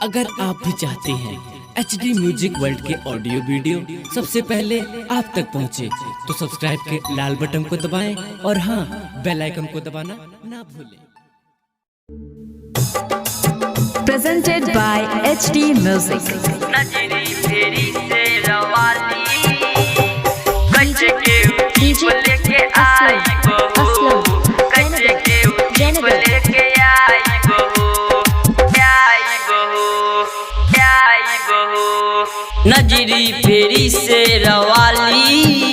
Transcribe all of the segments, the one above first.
अगर आप भी चाहते हैं HD म्यूजिक वर्ल्ड के ऑडियो वीडियो सबसे पहले आप तक पहुंचे, तो सब्सक्राइब के लाल बटन को दबाएं और हाँ, बेल आइकन को दबाना ना भूलें। Presented by HD Music. नजरी फेरी से रवाली कच्चे के उठीप लेके आई बहू, कच्चे के उठीप लेके आई बहू, आई बहू, आई बहू। नजरी फेरी से रवाली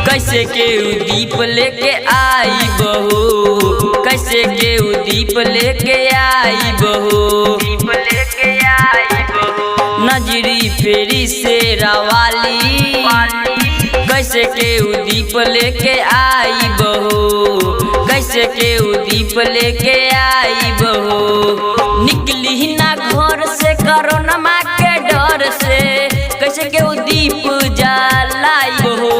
कैसे के दीप लेके आई बहू, कैसे के दीप लेके आई बहू, दीप लेके आई बहू। नजरी फेरी से रवाली कैसे के दीप लेके आई बहू, कैसे के दीप लेके आई बहू। निकली ना घर से कोरोना के डर से, कैसे के दीप जलाई बहू।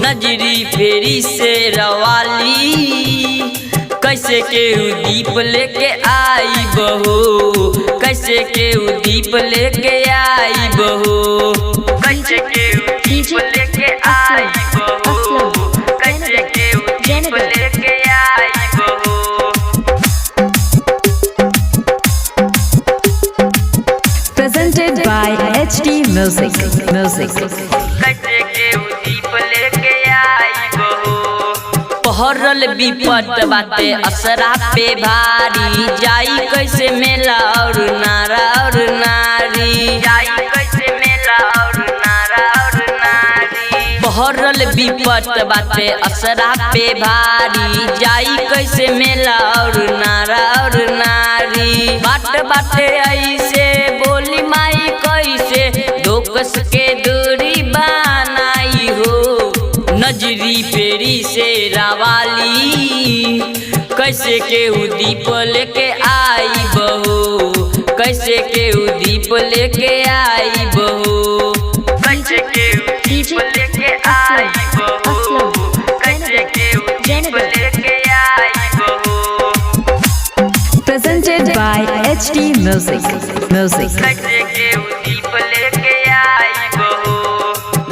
नजरी फेरी से रवाली कैसे के दीप लेके आई बहू, कैसे के दीप लेके आई बहू, कैसे के दीप लेके आई बहू, कैसे के दीप लेके आई बहू। Presented by HD Music. कैसे के दीप लेके आई बहू। पहरल विपत बाते असरा पे भारी, जाई कैसे मेला और नारा और नारी, जाई कैसे मेला और नारा और नारी। पहरल विपत बाते असरा पे भारी, जाई कैसे मेला और नारा और नारी। बाट बाटे ऐसे बोली माई कैसे दोकस के दूरी बनाई हो। नजरी फेरी से रवाली कैसे के दीप लेके आई बहू, कैसे के दीप लेके आई बहू, कैसे के दीप लेके आई बहू, कैसे के दीप लेके आई बहू। Presented by HD Music. कैसे के दीप लेके आई बहू।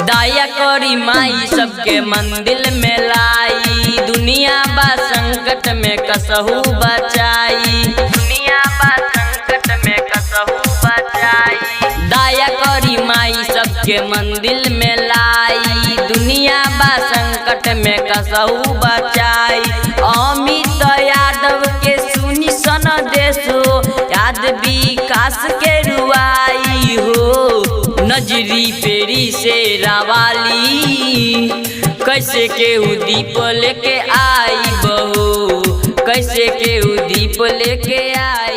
दया करी माई सबके मंदिर में लाई, दुनिया बा संकट में कसहू बचाई, दुनिया बा संकट में कसहू बचाई। दया करी माई सबके मंदिर में लाई, दुनिया बा संकट में कसहू बचाई। अमित यादव के सुनी सन देशो, याद विकास के रुआई हो। नजरी फेरी से रवाली कैसे के दीप लेके आई बहू, कैसे के दीप लेके आई।